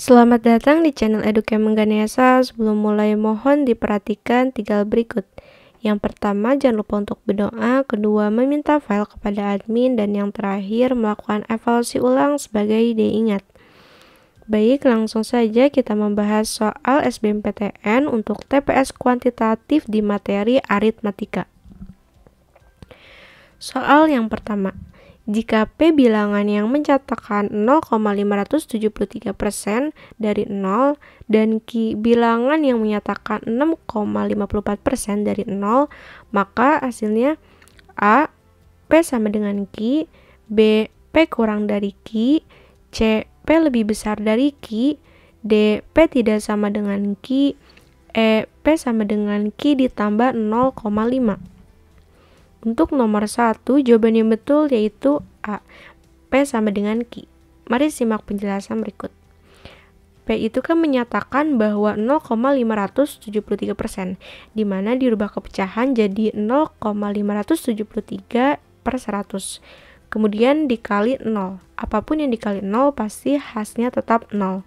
Selamat datang di channel Educamp Ganesha. Sebelum mulai mohon diperhatikan 3 hal berikut. Yang pertama, jangan lupa untuk berdoa. Kedua, meminta file kepada admin. Dan yang terakhir, melakukan evaluasi ulang sebagai diingat. Baik, langsung saja kita membahas soal SBMPTN untuk TPS kuantitatif di materi aritmatika. Soal yang pertama, jika P bilangan yang mencatatkan 0,573% dari 0 dan Q bilangan yang menyatakan 6,54% dari 0, maka hasilnya A. P sama dengan Q, B. P kurang dari Q, C. P lebih besar dari Q, D. P tidak sama dengan Q, E. P sama dengan Q ditambah 0,5. Untuk nomor 1, jawaban yang betul yaitu A. P sama dengan Q. Mari simak penjelasan berikut. P itu kan menyatakan bahwa 0,573%, di mana dirubah ke pecahan jadi 0,573 per 100. Kemudian dikali 0. Apapun yang dikali 0 pasti hasilnya tetap 0.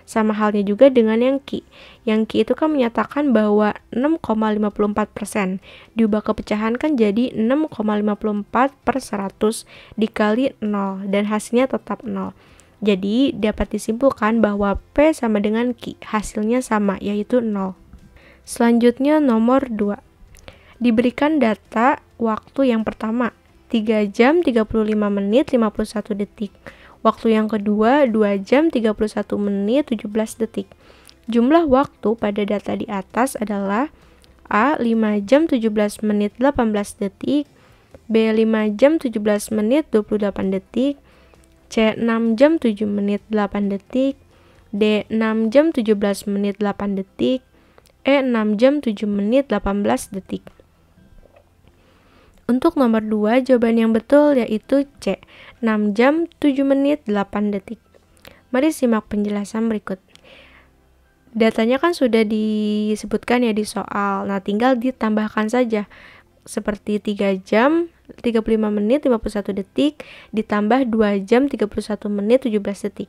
Sama halnya juga dengan yang Q. Yang Q itu kan menyatakan bahwa 6,54%. Diubah ke pecahan kan jadi 6,54 per 100 dikali 0. Dan hasilnya tetap 0. Jadi dapat disimpulkan bahwa P sama dengan Q. Hasilnya sama, yaitu 0. Selanjutnya nomor 2. Diberikan data waktu yang pertama, 3 jam 35 menit 51 detik. Waktu yang kedua, 2 jam 31 menit 17 detik. Jumlah waktu pada data di atas adalah A. 5 jam 17 menit 18 detik, B. 5 jam 17 menit 28 detik, C. 6 jam 7 menit 8 detik, D. 6 jam 17 menit 8 detik, E. 6 jam 7 menit 18 detik. Untuk nomor 2, jawaban yang betul yaitu C. 6 jam 7 menit 8 detik. Mari simak penjelasan berikut. Datanya kan sudah disebutkan ya di soal. Nah, tinggal ditambahkan saja. Seperti 3 jam 35 menit 51 detik ditambah 2 jam 31 menit 17 detik.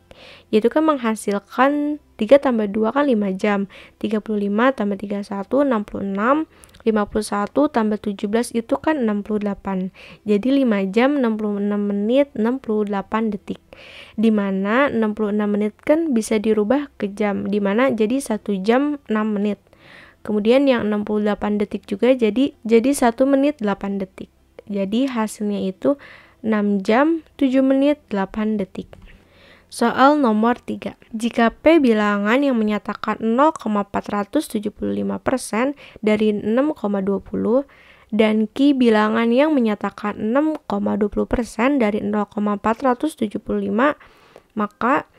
Yaitu kan menghasilkan 3 tambah 2 kan 5 jam. 35 tambah 31 66. 51 tambah 17 itu kan 68. Jadi 5 jam 66 menit 68 detik. Dimana 66 menit kan bisa dirubah ke jam. Dimana jadi 1 jam 6 menit. Kemudian yang 68 detik juga jadi 1 menit 8 detik. Jadi hasilnya itu 6 jam 7 menit 8 detik. Soal nomor 3. Jika P bilangan yang menyatakan 0,475% dari 6,20 dan Q bilangan yang menyatakan 6,20% dari 0,475, maka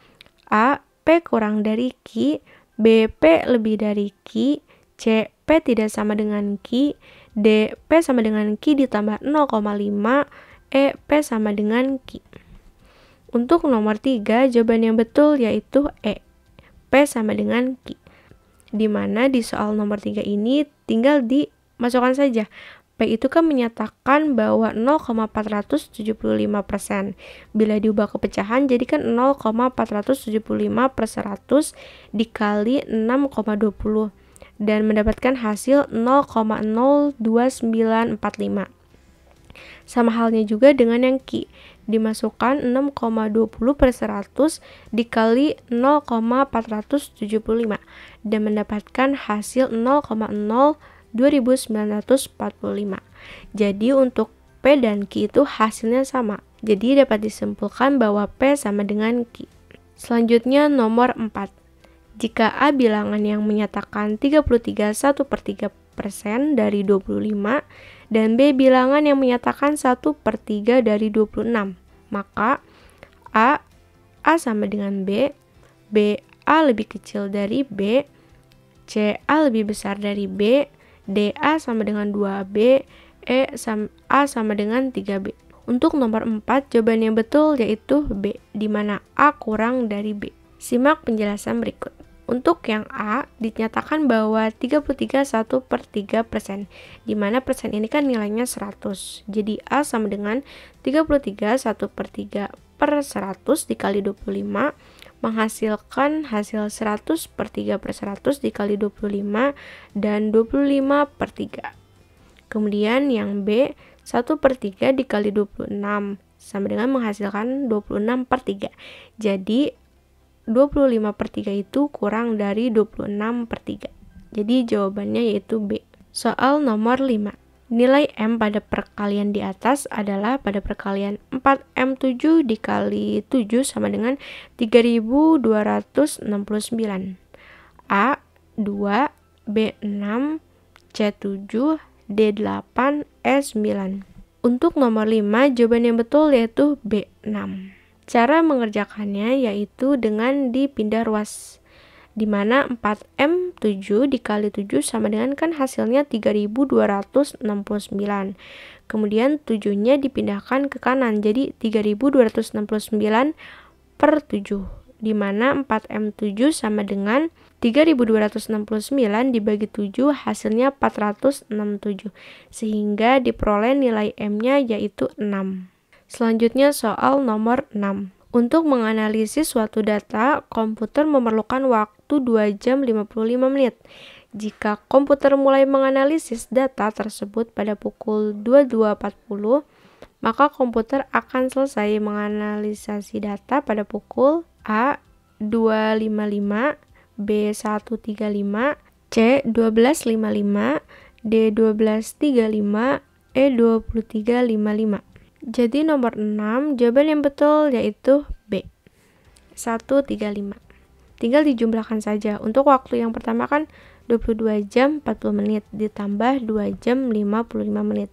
A. P kurang dari Q, B. P lebih dari Q, C. P tidak sama dengan Q, D. P sama dengan Q ditambah 0,5, E. P sama dengan Q. Untuk nomor 3, jawaban yang betul yaitu E. P sama dengan Q. Dimana di soal nomor 3 ini tinggal dimasukkan saja. P itu kan menyatakan bahwa 0,475%. Bila diubah ke pecahan jadi kan 0,475 per 100 dikali 6,20. Dan mendapatkan hasil 0,02945. Sama halnya juga dengan yang Q. Dimasukkan 6,20 per 100 dikali 0,475 dan mendapatkan hasil 0,02945. Jadi untuk P dan Q itu hasilnya sama. Jadi dapat disimpulkan bahwa P sama dengan Q. Selanjutnya nomor 4. Jika A bilangan yang menyatakan 33 1/3% dari 25 dan B bilangan yang menyatakan 1/3 dari 26, maka A sama dengan B, B A lebih kecil dari B, C A lebih besar dari B, D A sama dengan 2B, A sama dengan 3B. Untuk nomor 4, jawaban yang betul yaitu B, di mana A kurang dari B. Simak penjelasan berikut. Untuk yang A, dinyatakan bahwa 33 1/3%, di mana persen ini kan nilainya 100. Jadi A sama dengan 33 1/3 per 100 dikali 25, menghasilkan hasil 100 per 3 per 100 dikali 25 dan 25 per 3. Kemudian yang B, 1 per 3 dikali 26 sama dengan menghasilkan 26 per 3. Jadi 25 per 3 itu kurang dari 26 per 3. Jadi jawabannya yaitu B. Soal nomor 5. Nilai M pada perkalian di atas adalah pada perkalian 4M7 dikali 7 sama dengan 3269. A 2, B 6, C 7, D 8, E 9. Untuk nomor 5, jawaban yang betul yaitu B 6. Cara mengerjakannya yaitu dengan dipindah ruas, di mana 4M7 dikali 7 sama dengan kan hasilnya 3269. Kemudian 7-nya dipindahkan ke kanan, jadi 3269 per 7, di mana 4M7 sama dengan 3269 dibagi 7 hasilnya 467, sehingga diperoleh nilai M-nya yaitu 6. Selanjutnya soal nomor 6. Untuk menganalisis suatu data, komputer memerlukan waktu 2 jam 55 menit. Jika komputer mulai menganalisis data tersebut pada pukul 22.40, maka komputer akan selesai menganalisasi data pada pukul A 2.55, B 1.35, C 12.55, D 12.35, E 23.55. Jadi nomor 6, jawaban yang betul yaitu B, 1.35. Tinggal dijumlahkan saja. Untuk waktu yang pertama kan 22 jam 40 menit ditambah 2 jam 55 menit,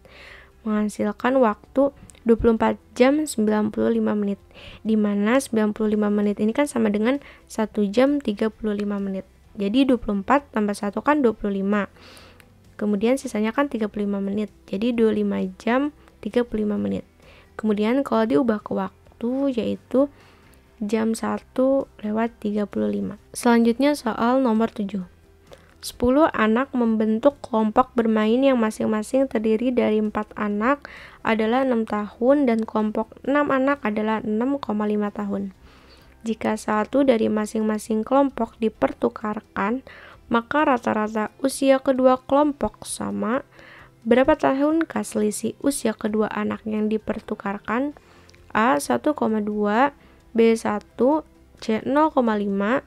menghasilkan waktu 24 jam 95 menit, di mana 95 menit ini kan sama dengan 1 jam 35 menit. Jadi 24 tambah 1 kan 25. Kemudian sisanya kan 35 menit. Jadi 25 jam 35 menit. Kemudian kalau diubah ke waktu yaitu jam 1:35. Selanjutnya soal nomor 7. 10 anak membentuk kelompok bermain yang masing-masing terdiri dari 4 anak adalah 6 tahun dan kelompok 6 anak adalah 6,5 tahun. Jika satu dari masing-masing kelompok dipertukarkan, maka rata-rata usia kedua kelompok sama. Berapa tahunkah selisih usia kedua anak yang dipertukarkan? A 1,2, B 1, C 0,5,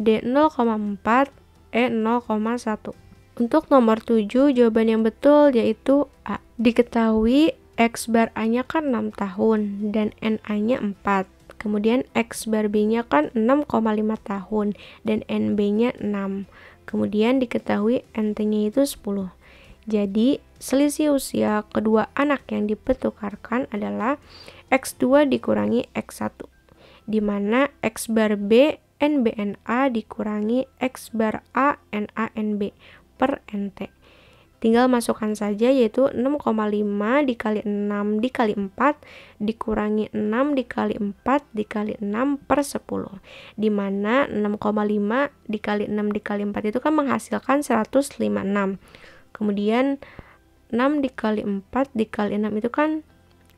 D 0,4, E 0,1. Untuk nomor 7, jawaban yang betul yaitu A. Diketahui X bar A-nya kan 6 tahun dan NA-nya 4. Kemudian X bar B-nya kan 6,5 tahun dan NB-nya 6. Kemudian diketahui NT-nya itu 10. Jadi, selisih usia kedua anak yang dipertukarkan adalah X2 dikurangi X1, di mana X bar B NBNA dikurangi X bar A NANB per NT. Tinggal masukkan saja yaitu 6,5 dikali 6 dikali 4 dikurangi 6 dikali 4 dikali 6 per 10. Di mana 6,5 dikali 6 dikali 4 itu kan menghasilkan 156. Kemudian 6 dikali 4 dikali 6 itu kan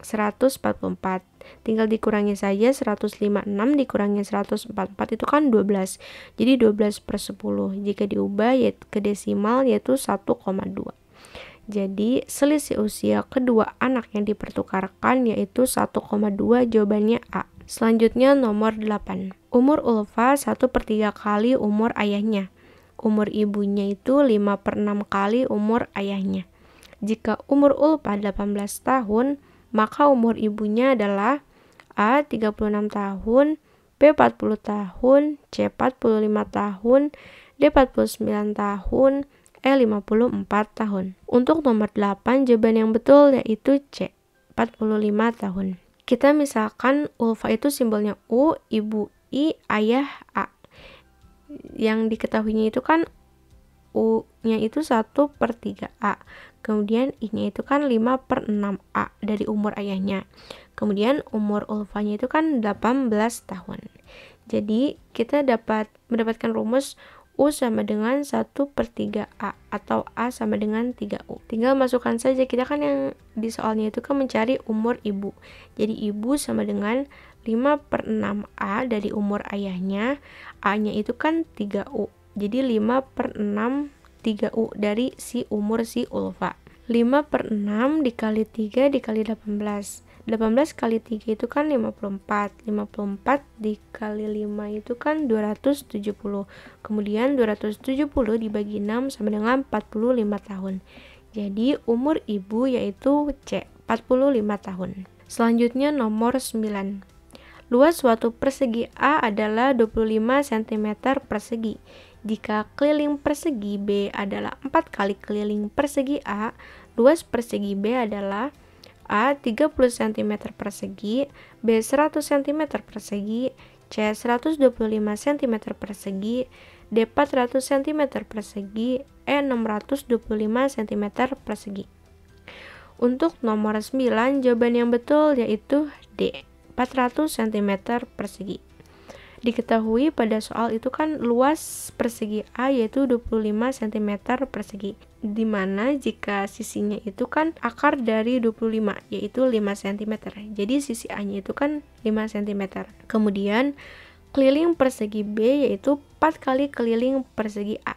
144. Tinggal dikurangi saja 156 dikurangi 144 itu kan 12. Jadi 12 per 10. Jika diubah ke desimal yaitu 1,2. Jadi selisih usia kedua anak yang dipertukarkan yaitu 1,2, jawabannya A. Selanjutnya nomor 8. Umur Ulfa 1/3 kali umur ayahnya. Umur ibunya itu 5/6 kali umur ayahnya. Jika umur Ulfa 18 tahun, maka umur ibunya adalah A 36 tahun, B 40 tahun, C 45 tahun, D 49 tahun, E 54 tahun. Untuk nomor 8, jawaban yang betul yaitu C, 45 tahun. Kita misalkan Ulfa itu simbolnya U, ibu I, ayah A. Yang diketahuinya itu kan U-nya itu 1/3 A. Kemudian I-nya itu kan 5/6 A dari umur ayahnya. Kemudian umur Ulfanya itu kan 18 tahun. Jadi kita dapat mendapatkan rumus U sama dengan 1/3 A atau A sama dengan 3U. Tinggal masukkan saja, kita kan yang di soalnya itu kan mencari umur ibu. Jadi ibu sama dengan 5/6A dari umur ayahnya, A-nya itu kan 3U. Jadi 5/6 3U dari si umur si Ulfa. 5/6 dikali 3 dikali 18. 18 kali 3 itu kan 54. 54 dikali 5 itu kan 270. Kemudian 270 dibagi 6 sama dengan 45 tahun. Jadi umur ibu yaitu C, 45 tahun. Selanjutnya nomor 9. Luas suatu persegi A adalah 25 cm persegi. Jika keliling persegi B adalah 4 kali keliling persegi A, luas persegi B adalah A 30 cm persegi, B 100 cm persegi, C 125 cm persegi, D 400 cm persegi, E 625 cm persegi. Untuk nomor 9, jawaban yang betul yaitu D, 400 cm persegi. Diketahui pada soal itu kan luas persegi A yaitu 25 cm persegi, dimana jika sisinya itu kan akar dari 25 yaitu 5 cm. Jadi sisi A nya itu kan 5 cm. Kemudian keliling persegi B yaitu 4 kali keliling persegi A,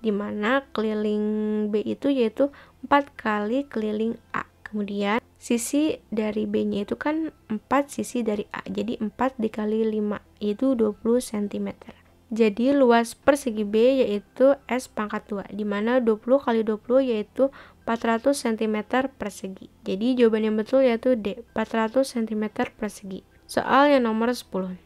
dimana keliling B itu yaitu 4 kali keliling A. Kemudian sisi dari B-nya itu kan 4 sisi dari A. Jadi 4 dikali 5 itu 20 cm. Jadi luas persegi B yaitu S pangkat 2, dimana 20 kali 20 yaitu 400 cm persegi. Jadi jawaban yang betul yaitu D, 400 cm persegi. Soal yang nomor 10.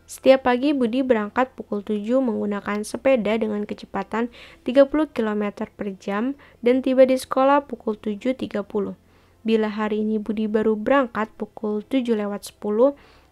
Setiap pagi Budi berangkat pukul 7 menggunakan sepeda dengan kecepatan 30 km per jam dan tiba di sekolah pukul 7.30. Bila hari ini Budi baru berangkat pukul 7:10,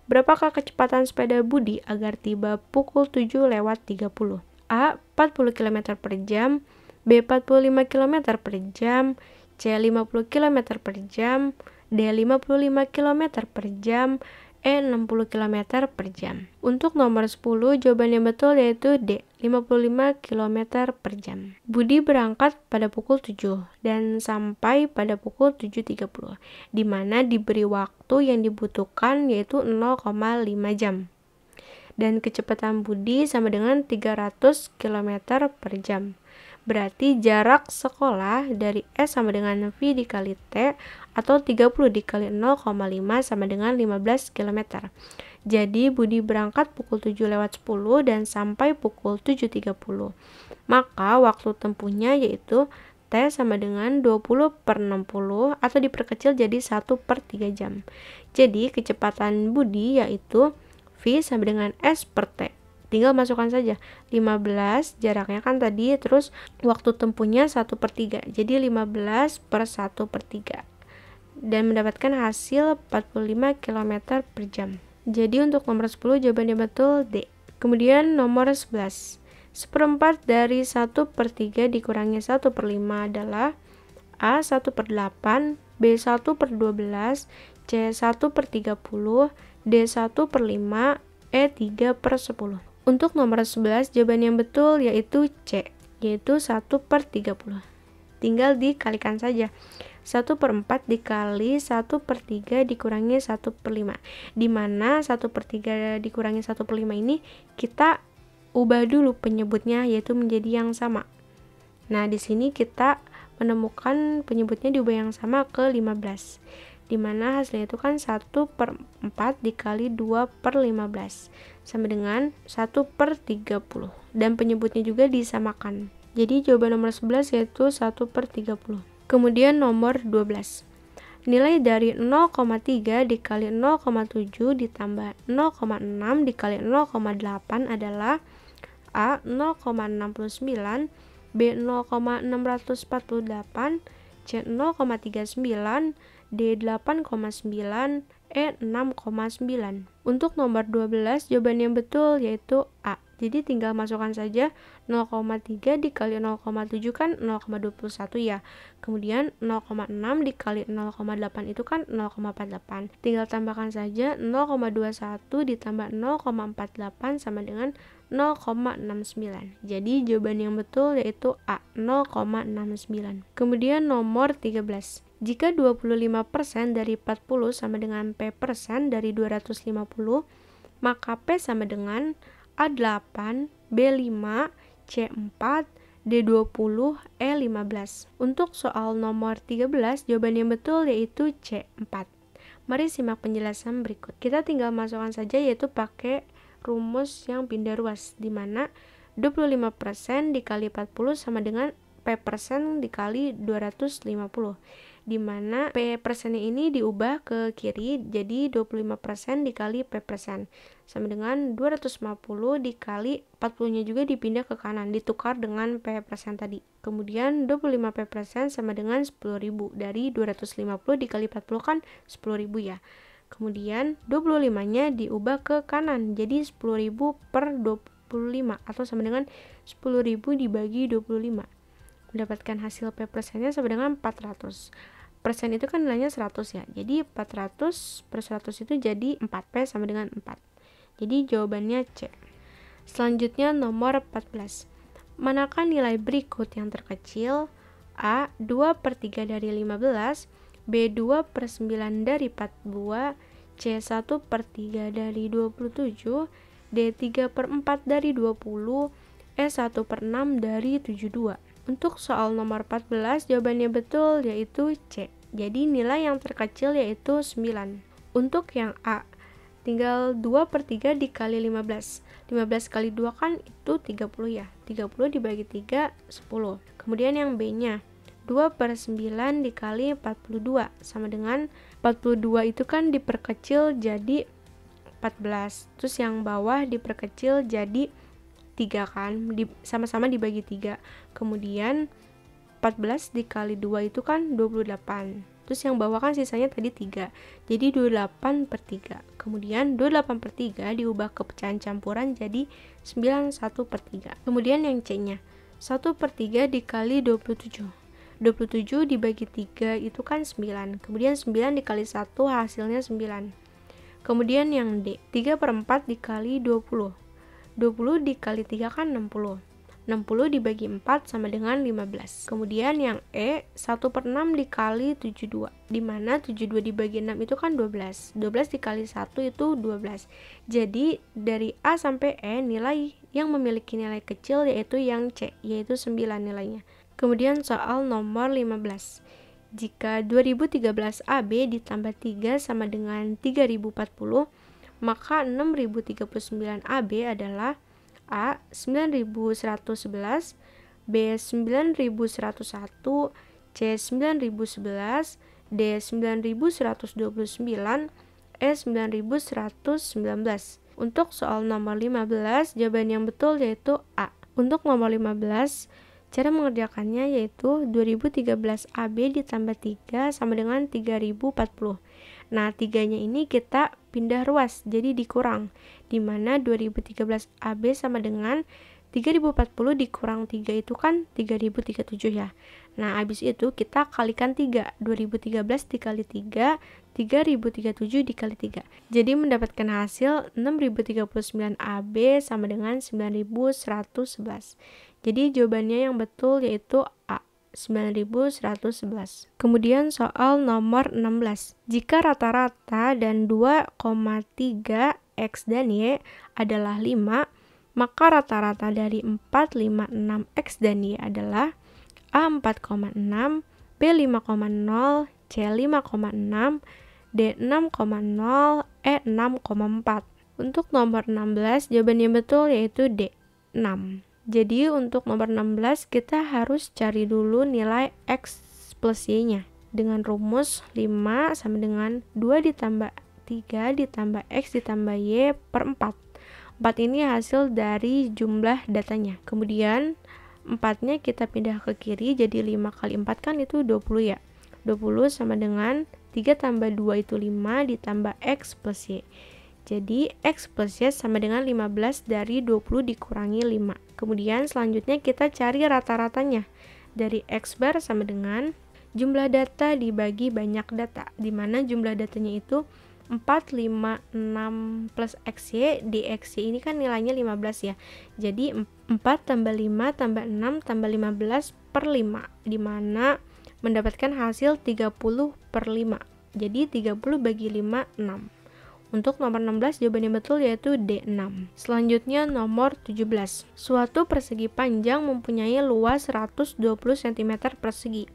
berapakah kecepatan sepeda Budi agar tiba pukul 7:30? A. 40 km per jam, B. 45 km per jam, C. 50 km per jam, D. 55 km per jam, E. 60 km per jam. Untuk nomor 10, jawaban yang betul yaitu D, 55 km per jam. Budi berangkat pada pukul 7 dan sampai pada pukul 7.30, di mana diberi waktu yang dibutuhkan yaitu 0,5 jam. Dan kecepatan Budi sama dengan 300 km per jam. Berarti jarak sekolah dari S sama dengan V dikali T atau 30 dikali 0,5 sama dengan 15 km. Jadi Budi berangkat pukul 7:10 dan sampai pukul 7.30. Maka waktu tempuhnya yaitu T sama dengan 20/60 atau diperkecil jadi 1/3 jam. Jadi kecepatan Budi yaitu V sama dengan S per T. Tinggal masukkan saja 15, jaraknya kan tadi, terus waktu tempuhnya 1/3, jadi 15/1/3, dan mendapatkan hasil 45 km per jam. Jadi untuk nomor 10 jawabannya betul D. Kemudian nomor 11, 1/4 dari 1/3 dikurangi 1/5 adalah A 1/8, B 1/12, C 1/30, D 1/5, E 3/10. Untuk nomor 11, jawaban yang betul yaitu C, yaitu 1/30. Tinggal dikalikan saja. 1/4 dikali 1/3 dikurangi 1/5. Di mana 1/3 dikurangi 1/5 ini kita ubah dulu penyebutnya yaitu menjadi yang sama. Nah, di sini kita menemukan penyebutnya diubah yang sama ke 15. Di mana hasilnya itu kan 1/4 dikali 2/15 sama dengan 1/30, dan penyebutnya juga disamakan. Jadi jawaban nomor 11 yaitu 1/30. Kemudian nomor 12, nilai dari 0,3 dikali 0,7 ditambah 0,6 dikali 0,8 adalah A 0,69, B 0,648, C 0,39, D 8,9, E 6,9. Untuk nomor 12, jawaban yang betul yaitu A. Jadi tinggal masukkan saja 0,3 dikali 0,7 kan 0,21 ya. Kemudian 0,6 dikali 0,8 itu kan 0,48. Tinggal tambahkan saja 0,21 ditambah 0,48 sama dengan 0,69. Jadi jawaban yang betul yaitu A, 0,69. Kemudian nomor 13. Jika 25% dari 40 sama dengan P persen dari 250, maka P sama dengan A8, B5, C4, D20, E15. Untuk soal nomor 13, jawaban yang betul yaitu C4. Mari simak penjelasan berikut. Kita tinggal masukkan saja yaitu pakai rumus yang pindah ruas, di mana 25% dikali 40 sama dengan P persen dikali 250, di mana P persennya ini diubah ke kiri jadi 25% dikali P persen sama dengan 250 dikali 40 nya juga dipindah ke kanan ditukar dengan P persen tadi. Kemudian 25 P persen sama dengan 10.000, dari 250 dikali 40 kan 10.000 ya. Kemudian 25 nya diubah ke kanan jadi 10.000 per 25 atau sama dengan 10.000 dibagi 25. Mendapatkan hasil P persennya sama dengan 400. Persen itu kan nilainya 100 ya. Jadi 400 per 100 itu jadi 4P sama dengan 4. Jadi jawabannya C. Selanjutnya nomor 14. Manakah nilai berikut yang terkecil? A. 2/3 dari 15, B. 2/9 dari 42, C. 1/3 dari 27, D. 3/4 dari 20, E. 1/6 dari 72. Untuk soal nomor 14, jawabannya betul yaitu C. Jadi nilai yang terkecil yaitu 9. Untuk yang A, tinggal 2/3 dikali 15. 15 kali 2 kan itu 30 ya. 30 dibagi 3, 10. Kemudian yang B-nya, 2/9 dikali 42 sama dengan 42 itu kan diperkecil jadi 14. Terus yang bawah diperkecil jadi 3 kan, sama-sama dibagi 3. Kemudian 14 dikali 2 itu kan 28. Terus yang bawah kan sisanya tadi 3. Jadi 28/3. Kemudian 28/3 diubah ke pecahan campuran jadi 91/3. Kemudian yang C-nya, 1/3 dikali 27. 27 dibagi 3 itu kan 9. Kemudian 9 dikali 1 hasilnya 9. Kemudian yang D, 3/4 dikali 20. 20 dikali 3 kan 60. 60 dibagi 4 sama dengan 15. Kemudian yang E, 1/6 dikali 72, di mana 72 dibagi 6 itu kan 12. 12 dikali 1 itu 12. Jadi dari A sampai E nilai yang memiliki nilai kecil yaitu yang C, yaitu 9 nilainya. Kemudian soal nomor 15. Jika 2013 AB ditambah 3 sama dengan 3040, maka 6039 AB adalah A. 9111, B. 9101, C. 9011, D. 9129, E. 9119. Untuk soal nomor 15, jawaban yang betul yaitu A. Untuk nomor 15, cara mengerjakannya yaitu 2013 AB ditambah 3 sama dengan 3040. Nah, 3-nya ini kita pindah ruas, jadi dikurang. Di mana 2013 AB sama dengan 3040 dikurang 3 itu kan 3037 ya. Nah, habis itu kita kalikan 3. 2013 dikali 3, 3037 dikali 3. Jadi mendapatkan hasil 6039 AB sama dengan 9111. Jadi jawabannya yang betul yaitu A. 9111. Kemudian soal nomor 16. Jika rata-rata dan 2,3 X dan Y adalah 5, maka rata-rata dari 4, 5, 6 X dan Y adalah A 4,6, B 5,0, C 5,6, D 6,0, E 6,4. Untuk nomor 16, jawaban yang betul yaitu D, 6. Jadi untuk nomor 16 kita harus cari dulu nilai X plus Y-nya. Dengan rumus 5 sama dengan 2 ditambah 3 ditambah X ditambah Y per 4. 4 ini hasil dari jumlah datanya. Kemudian 4-nya kita pindah ke kiri jadi 5 kali 4 kan itu 20 ya. 20 sama dengan 3 tambah 2 itu 5 ditambah X plus Y. Jadi X plus Y sama dengan 15 dari 20 dikurangi 5. Kemudian selanjutnya kita cari rata-ratanya. Dari X bar sama dengan jumlah data dibagi banyak data. Di mana jumlah datanya itu 4, 5, 6 plus XY. Di XY ini kan nilainya 15 ya. Jadi 4 tambah 5 tambah 6 tambah 15 per 5. Di mana mendapatkan hasil 30/5. Jadi 30 bagi 5, 6. Untuk nomor 16 jawaban yang betul yaitu D6. Selanjutnya nomor 17. Suatu persegi panjang mempunyai luas 120 cm persegi.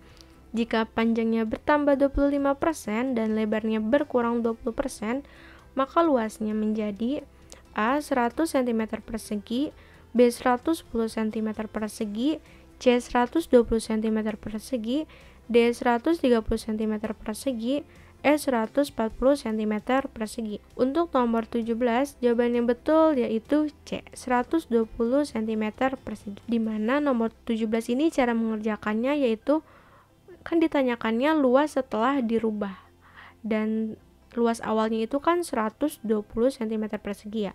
Jika panjangnya bertambah 25% dan lebarnya berkurang 20%, maka luasnya menjadi A 100 cm persegi, B 110 cm persegi, C 120 cm persegi, D 130 cm persegi, E 140 cm persegi. Untuk nomor 17, jawaban yang betul yaitu C 120 cm persegi. Dimana nomor 17 ini cara mengerjakannya yaitu kan ditanyakannya luas setelah dirubah, dan luas awalnya itu kan 120 cm persegi ya.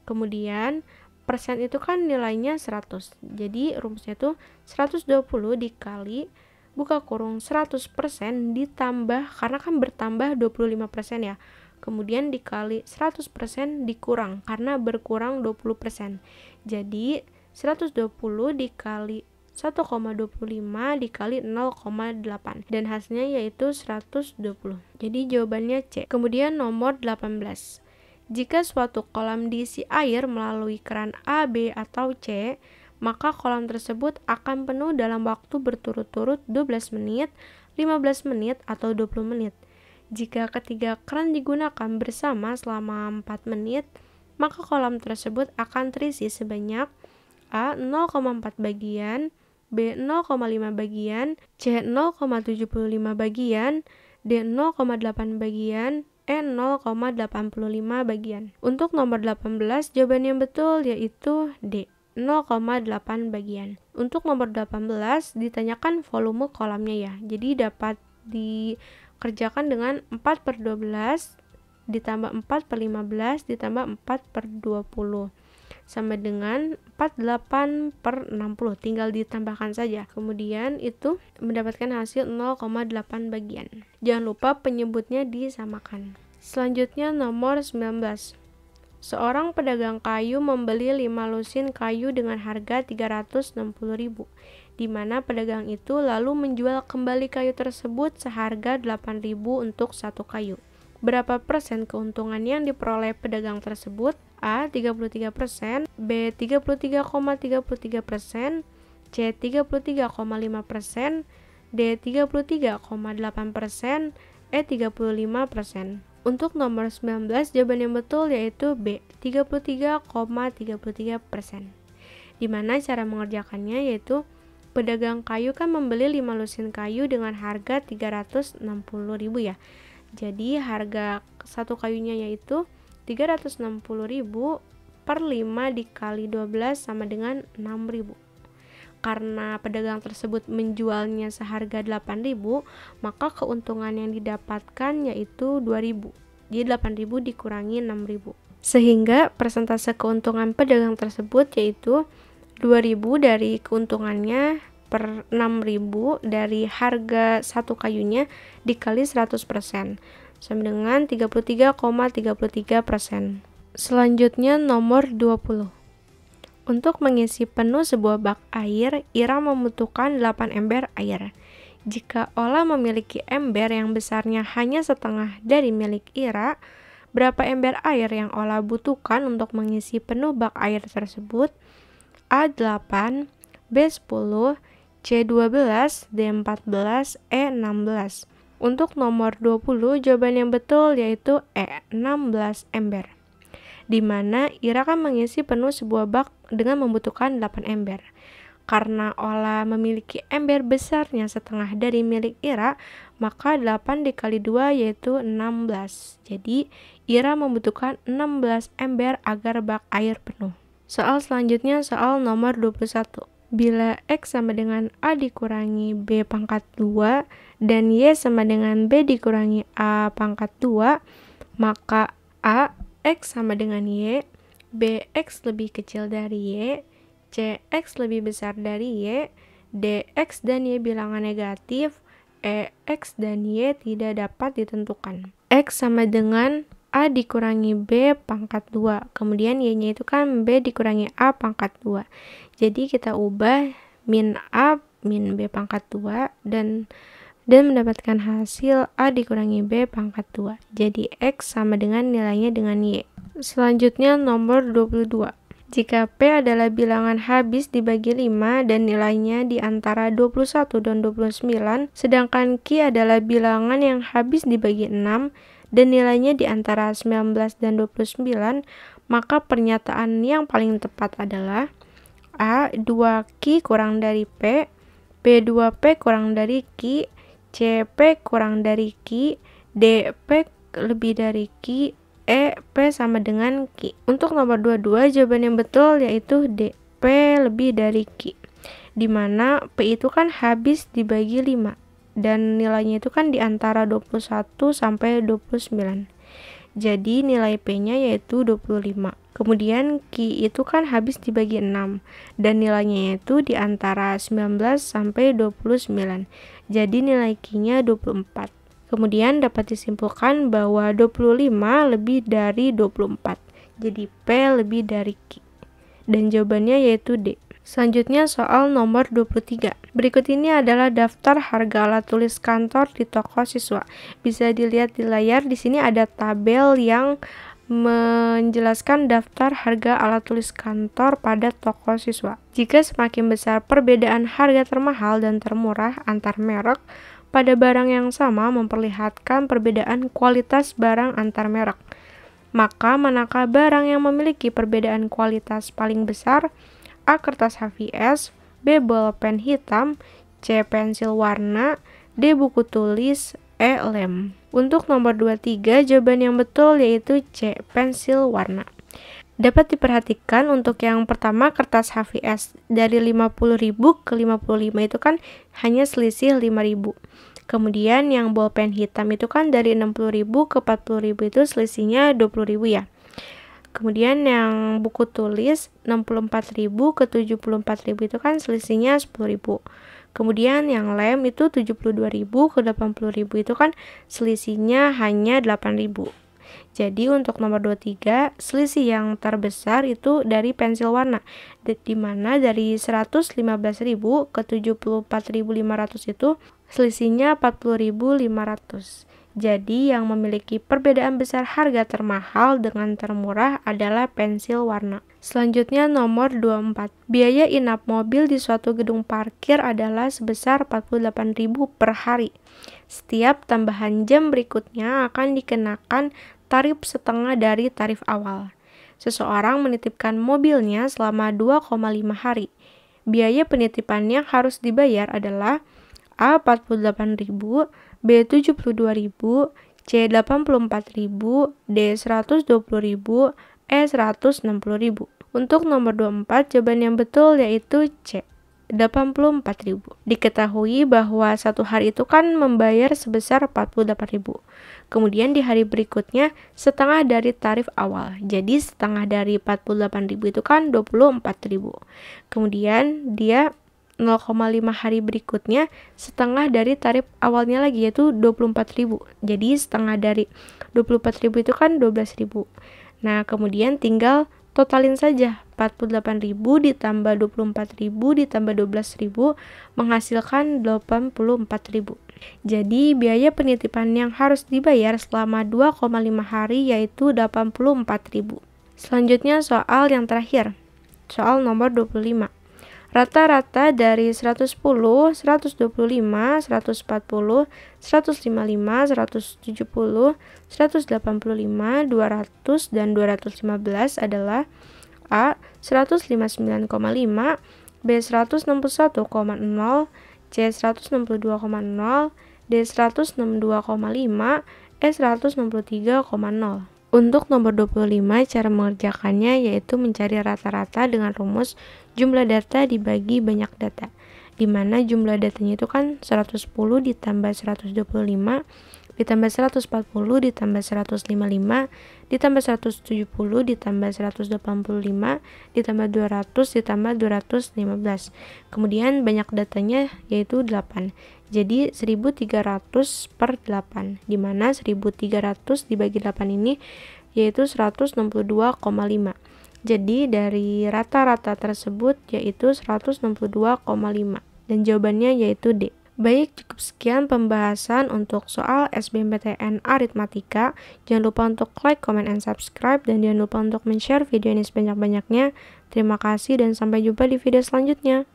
Kemudian persen itu kan nilainya 100. Jadi rumusnya itu 120 dikali buka kurung 100% ditambah, karena kan bertambah 25% ya. Kemudian dikali 100% dikurang karena berkurang 20%. Jadi 120 dikali 1,25 dikali 0,8 dan hasilnya yaitu 120. Jadi jawabannya C. Kemudian nomor 18. Jika suatu kolam diisi air melalui keran A, B, atau C, maka kolam tersebut akan penuh dalam waktu berturut-turut 12 menit, 15 menit, atau 20 menit. Jika ketiga keran digunakan bersama selama 4 menit, maka kolam tersebut akan terisi sebanyak A 0,4 bagian, B 0,5 bagian, C 0,75 bagian, D 0,8 bagian, E 0,85 bagian. Untuk nomor 18, jawaban yang betul yaitu D 0,8 bagian. Untuk nomor 18 ditanyakan volume kolamnya ya. Jadi dapat dikerjakan dengan 4/12 ditambah 4/15 ditambah 4/20 sama dengan 48/60. Tinggal ditambahkan saja. Kemudian itu mendapatkan hasil 0,8 bagian. Jangan lupa penyebutnya disamakan. Selanjutnya nomor 19. Seorang pedagang kayu membeli 5 lusin kayu dengan harga 360.000, di mana pedagang itu lalu menjual kembali kayu tersebut seharga 8.000 untuk satu kayu. Berapa persen keuntungan yang diperoleh pedagang tersebut? A 33%, B 33,33%, C 33,5%, D 33,8%, E 35%. Untuk nomor 19, jawaban yang betul yaitu B 33,33%. Dimana cara mengerjakannya yaitu pedagang kayu kan membeli 5 lusin kayu dengan harga 360.000 ya. Jadi harga satu kayunya yaitu 360.000 per 5 dikali 12 sama dengan 6.000. Karena pedagang tersebut menjualnya seharga 8.000, maka keuntungan yang didapatkan yaitu 2.000. Jadi 8.000 dikurangi 6.000. Sehingga persentase keuntungan pedagang tersebut yaitu 2.000 dari keuntungannya per 6.000 dari harga satu kayunya dikali 100%, sama dengan 33,33%. Selanjutnya nomor 20. Untuk mengisi penuh sebuah bak air, Ira membutuhkan 8 ember air. Jika Ola memiliki ember yang besarnya hanya setengah dari milik Ira, berapa ember air yang Ola butuhkan untuk mengisi penuh bak air tersebut? A 8, B 10, C 12, D 14, E 16. Untuk nomor 20, jawaban yang betul yaitu E 16 ember. Di mana Ira kan mengisi penuh sebuah bak dengan membutuhkan 8 ember. Karena Ola memiliki ember besarnya setengah dari milik Ira, maka 8 dikali 2 yaitu 16. Jadi Ira membutuhkan 16 ember agar bak air penuh. Soal selanjutnya soal nomor 21. Bila X sama dengan A dikurangi B pangkat 2 dan Y sama dengan B dikurangi A pangkat 2, maka A X sama dengan Y, B X lebih kecil dari Y, C X lebih besar dari Y, D X dan Y bilangan negatif, E X dan Y tidak dapat ditentukan. X sama dengan A dikurangi B pangkat 2, kemudian Y-nya itu kan B dikurangi A pangkat 2. Jadi kita ubah min A min B pangkat 2 dan dan mendapatkan hasil A dikurangi B pangkat 2. Jadi X sama dengan nilainya dengan Y. Selanjutnya nomor 22. Jika P adalah bilangan habis dibagi 5 dan nilainya di antara 21 dan 29, sedangkan Q adalah bilangan yang habis dibagi 6 dan nilainya di antara 19 dan 29, maka pernyataan yang paling tepat adalah A. 2Q kurang dari P, B. 2P kurang dari Q, C. P kurang dari Q, D. P lebih dari Q, E. P sama dengan Q. Untuk nomor 22, jawaban yang betul yaitu D. P lebih dari Q. Dimana P itu kan habis dibagi 5. Dan nilainya itu kan di antara 21 sampai 29. Jadi nilai P-nya yaitu 25. Kemudian Q itu kan habis dibagi 6 dan nilainya yaitu di antara 19 sampai 29. Jadi nilai Q-nya 24. Kemudian dapat disimpulkan bahwa 25 lebih dari 24. Jadi P lebih dari Q. Dan jawabannya yaitu D. Selanjutnya soal nomor 23. Berikut ini adalah daftar harga alat tulis kantor di toko siswa. Bisa dilihat di layar, di sini ada tabel yang menjelaskan daftar harga alat tulis kantor pada toko siswa. Jika semakin besar perbedaan harga termahal dan termurah antar merek pada barang yang sama memperlihatkan perbedaan kualitas barang antar merek. Maka manakah barang yang memiliki perbedaan kualitas paling besar? A. Kertas HVS, B. Bolpen hitam, C. Pensil warna, D. Buku tulis, E. Lem. Untuk nomor 23, jawaban yang betul yaitu C. Pensil warna. Dapat diperhatikan untuk yang pertama kertas HVS dari 50.000 ke 55 itu kan hanya selisih 5.000. Kemudian yang bolpen hitam itu kan dari 60.000 ke 40.000 itu selisihnya 20.000 ya. Kemudian yang buku tulis 64.000 ke 74.000 itu kan selisihnya 10.000. Kemudian yang lem itu 72.000 ke 80.000 itu kan selisihnya hanya 8.000. Jadi untuk nomor 23, selisih yang terbesar itu dari pensil warna, di mana dari 115.000 ke 74.500 itu selisihnya 40.500. Jadi yang memiliki perbedaan besar harga termahal dengan termurah adalah pensil warna. Selanjutnya nomor 24. Biaya inap mobil di suatu gedung parkir adalah sebesar 48.000 per hari. Setiap tambahan jam berikutnya akan dikenakan tarif setengah dari tarif awal. Seseorang menitipkan mobilnya selama 2,5 hari. Biaya penitipan yang harus dibayar adalah A. 48.000, B. 72.000, C. 84.000, D. 120.000, E. 160.000. Untuk nomor 24, jawaban yang betul yaitu C. 84.000. Diketahui bahwa satu hari itu kan membayar sebesar 48.000. Kemudian di hari berikutnya setengah dari tarif awal. Jadi setengah dari 48.000 itu kan 24.000. Kemudian dia 0,5 hari berikutnya setengah dari tarif awalnya lagi yaitu 24.000. Jadi setengah dari 24.000 itu kan 12.000. Nah, kemudian tinggal totalin saja 48.000 ditambah 24.000 ditambah 12.000 menghasilkan 84.000. Jadi biaya penitipan yang harus dibayar selama 2,5 hari yaitu 84.000. Selanjutnya soal yang terakhir. Soal nomor 25. Rata-rata dari 110, 125, 140, 155, 170, 185, 200, dan 215 adalah A. 159,5, B. 161,0, C. 162,0, D. 162,5, E. 163,0. Untuk nomor 25, cara mengerjakannya yaitu mencari rata-rata dengan rumus jumlah data dibagi banyak data, di mana jumlah datanya itu kan 110 ditambah 125, ditambah 140 ditambah 155, ditambah 170 ditambah 185, ditambah 200 ditambah 215. Kemudian banyak datanya yaitu 8. Jadi 1300 per 8, di mana 1300 dibagi 8 ini yaitu 162,5. Jadi dari rata-rata tersebut yaitu 162,5 dan jawabannya yaitu D. Baik, cukup sekian pembahasan untuk soal SBMPTN Aritmatika. Jangan lupa untuk like, comment, and subscribe, dan jangan lupa untuk men-share video ini sebanyak-banyaknya. Terima kasih dan sampai jumpa di video selanjutnya.